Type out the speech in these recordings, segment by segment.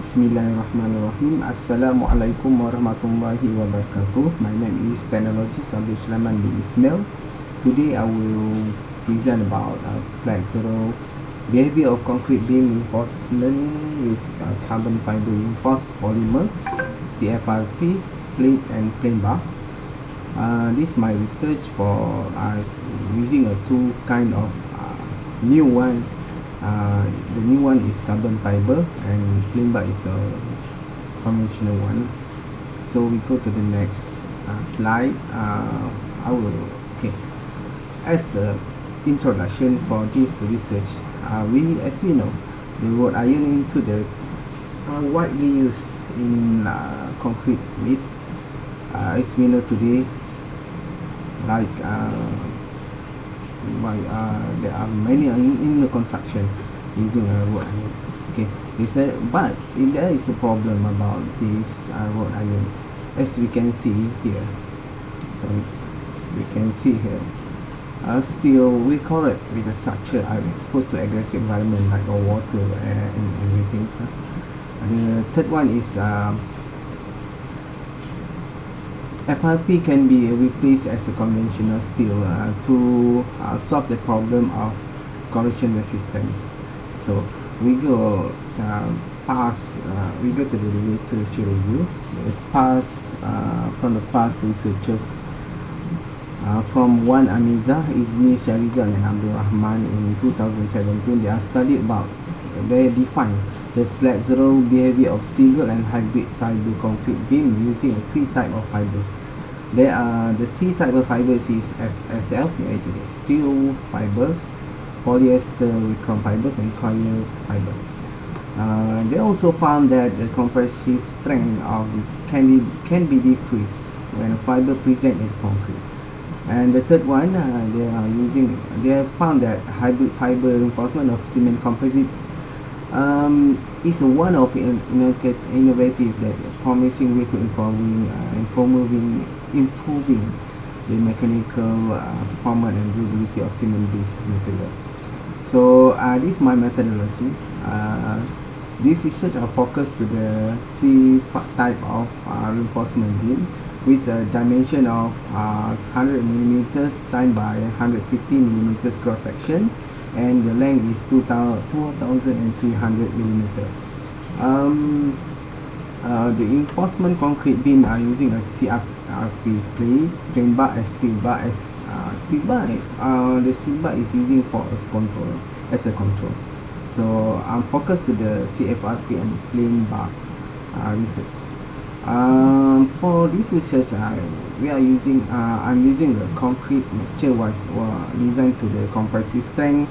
Bismillahirrahmanirrahim. Assalamualaikum warahmatullahi wabarakatuh. My name is Technologist Abdul Sulaiman bin Ismail. Today I will present about Flexural Behaviour of concrete beam reinforcement with carbon fiber reinforced polymer, CFRP, plate and plain bar. This is my research for using a two kind of new one. The new one is carbon fiber and plain bar is a conventional one. So we go to the next slide. As a introduction for this research, as we know, the wrought iron into the widely used in concrete with as we know today, like there are many in the construction using wrought iron. Okay, but if there is a problem about this wrought iron, as we can see here, still we correct with the structure are exposed to aggressive environment like water and everything. The third one is FRP can be replaced as a conventional steel to solve the problem of corrosion resistance. So we go to the literature review. From the past researchers from one Amiza, Izmi, Sharizal and Abdul Rahman in 2017, they define the flexural behavior of single and hybrid fiber concrete beam using three types of fibers. The three types of fibers is FSF, steel fibers, polyester chrome fibers and coil fiber. They also found that the compressive strength can be decreased when a fiber present in concrete. And the third one, they have found that hybrid fiber reinforcement of cement composite is one of innovative that promising way to improving the mechanical performance and durability of cement-based material. So this is my methodology. This research are focused to the three type of reinforcement beam with a dimension of 100 millimeters times by 150 millimeters cross section, and the length is 2,300 millimeters. The reinforcement concrete beam are using a CFRP plate, plain bar as steel bar. The steel bar is using for as a control. So I'm focused to the CFRP and plain bars research. For this research, I'm using the concrete mixture designed to the compressive strength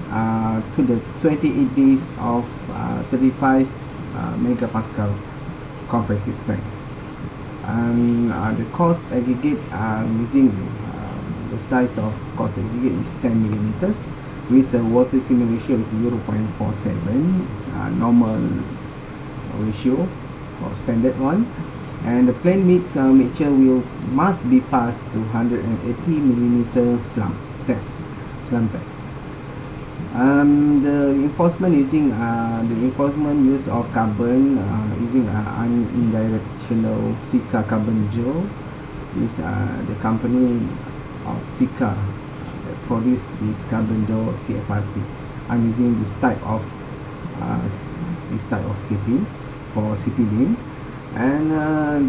to the 28 days of 35 megapascal compressive strength. And the cost aggregate using the size of cost aggregate is 10 millimeters with a water cement ratio is 0.47. It's a normal ratio or standard one. And the plain mixture must be passed to 180 millimeter slump test. The reinforcement use of carbon using unidirectional Sika carbon gel is the company of Sika that produce this carbon gel CFRP. I'm using this type of CP for CP beam, and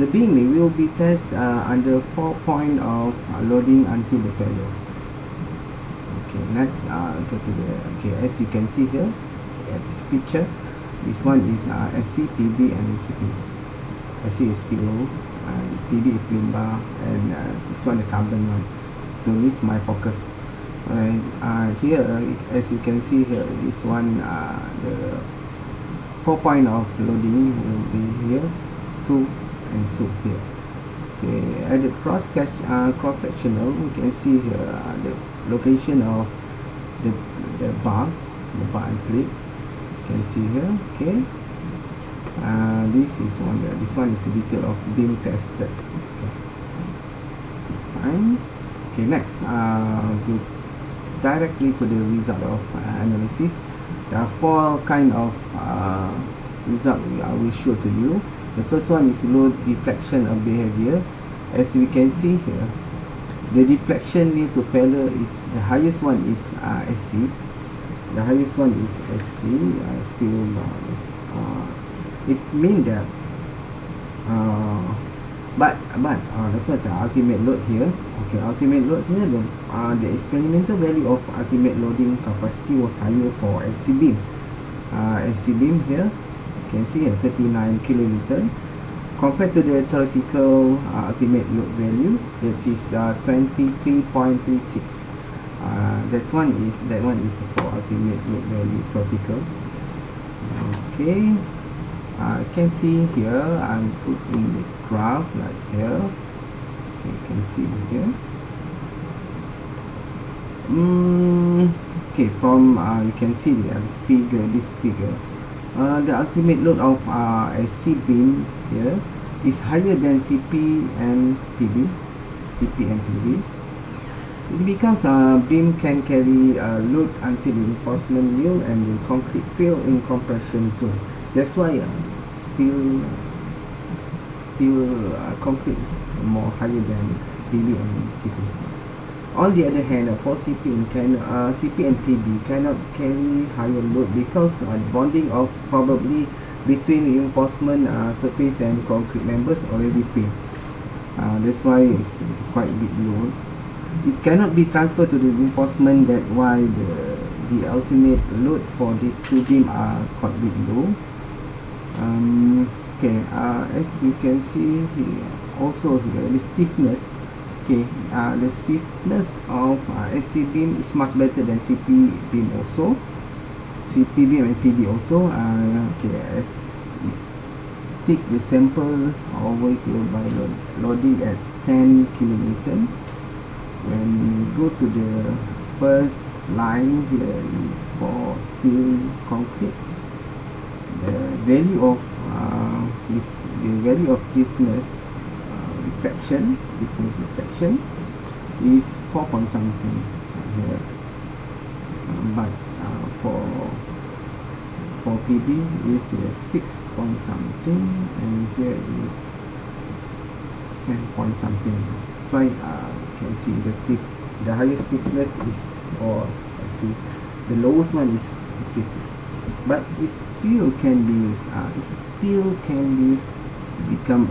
the beam will be tested under 4 point of loading until the failure. Okay, let's go to as you can see here at this picture, this one is SC, PB and CP. SC is steel, PB is plain bar, and this one the carbon one. So this is my focus. And here, as you can see here, this one the 4 point of loading will be here, 2 and 2 here. Okay, at the cross sectional, you can see here the location of the bar and plate. You can see here. Okay, this one is a detail of beam tested. Okay, fine. Okay, next go directly to the result of analysis. There are four kind of result I will show to you. The first one is load deflection of behavior. As we can see here, the deflection near to failure is the highest one is SC. The highest one is SC. It means that the first ultimate load here. Okay, ultimate load here, the experimental value of ultimate loading capacity was higher for SC beam. SC beam here, you can see 39 kilonewton compared to the theoretical ultimate load value. This is 23.36. That one is for ultimate load value theoretical. Okay, you can see here I'm putting the graph like here. Okay, you can see here. Okay, from you can see the figure. This figure, the ultimate load of SC beam here is higher than CP and PB. Because beam can carry load until the reinforcement yield and the concrete fail in compression zone. That's why still concrete is more higher than PB and CP. On the other hand, for CP and PB cannot carry higher load because bonding of probably between reinforcement surface and concrete members already failed. That's why it's quite big load. It cannot be transferred to the reinforcement. That's why the ultimate load for these two beams are quite big low. Okay, as you can see here, also here the stiffness. Okay, the stiffness of SC beam is much better than CP beam also. CP beam and PB also. Okay, as we take the sample over here by loading at 10 kilonewton. When we go to the first line here is for steel concrete. The value of stiffness reflection is 4 point something here, but for PB is 6 point something, and here is 10 point something. So you can see the highest stiffness is, or see, the lowest one is 6, but it still can be used. To become a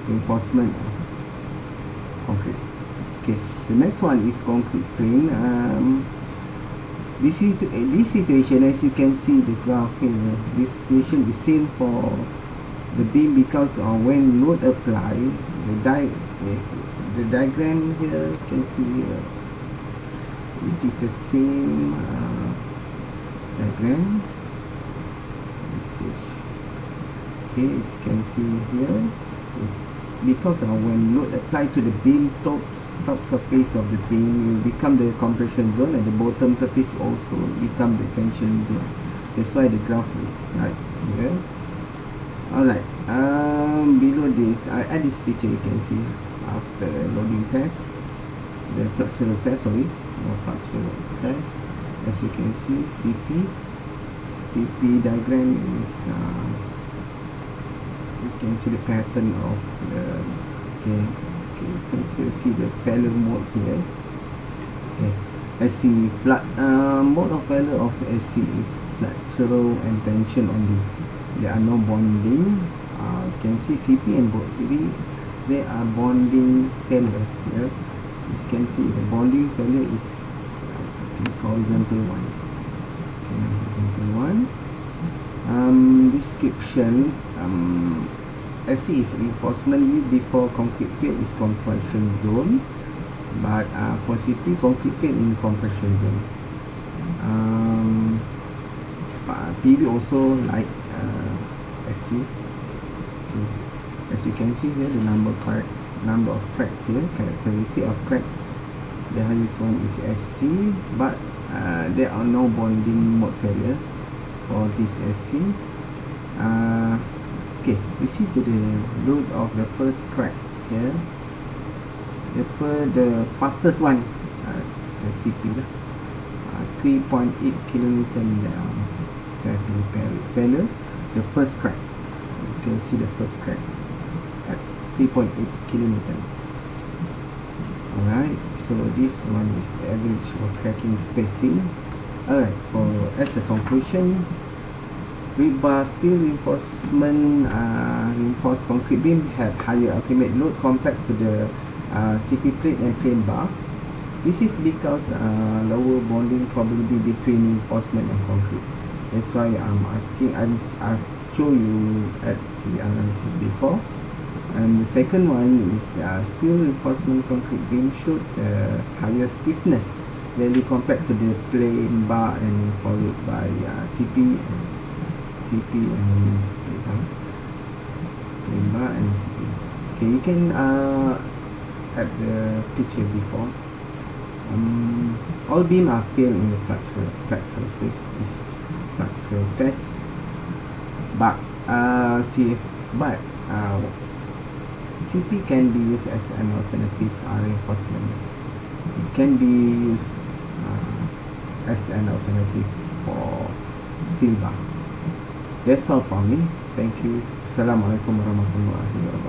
reinforcement of concrete. Okay, the next one is concrete strain. This situation, as you can see the graph here, this situation is same for the beam because when load applied, the diagram here you can see it is the same diagram. Okay, as you can see here, because when load applied to the beam, top surface of the beam will become the compression zone, and the bottom surface also become the tension zone. That's why the graph is right here. Alright, below this, at this picture you can see after loading test, the flexural test, as you can see, CP diagram is you can see the pattern of the okay, so you see the failure mode here. Okay, SC mode of failure of SC is flexural and tension only. There are no bonding. You can see CP and PB, they are bonding failure here. You can see the bonding failure is horizontal one. Description. SC is reinforcement before concrete fail is compression zone, but for CP concrete fail in compression zone. PB also like SC. Okay. As you can see here, the number of crack here, characteristic of crack. The highest one is SC, but there are no bonding mode failure for this SC. Okay, we see to the load of the first crack here. The fastest one, the CP, 3.8 kilonewton failure. the first crack. You can see the first crack at 3.8 kilometer. Alright, so this one is average for cracking spacing. Alright, for as a conclusion, rebar steel reinforced concrete beam had higher ultimate load compared to the CP plate and plain bar. This is because lower bonding probability between reinforcement and concrete. That's why I'm asking. I've shown you at the analysis before. And the second one is steel reinforcement concrete beam showed higher stiffness value compared to the plain bar and followed by CP and plain bar and CP. Okay, you can add the picture before. All beam are failed in the flexural test, but CP can be used as an alternative reinforcement. It can be used as an alternative for steel bar. That's all from me. Thank you. Assalamualaikum warahmatullahi wabarakatuh.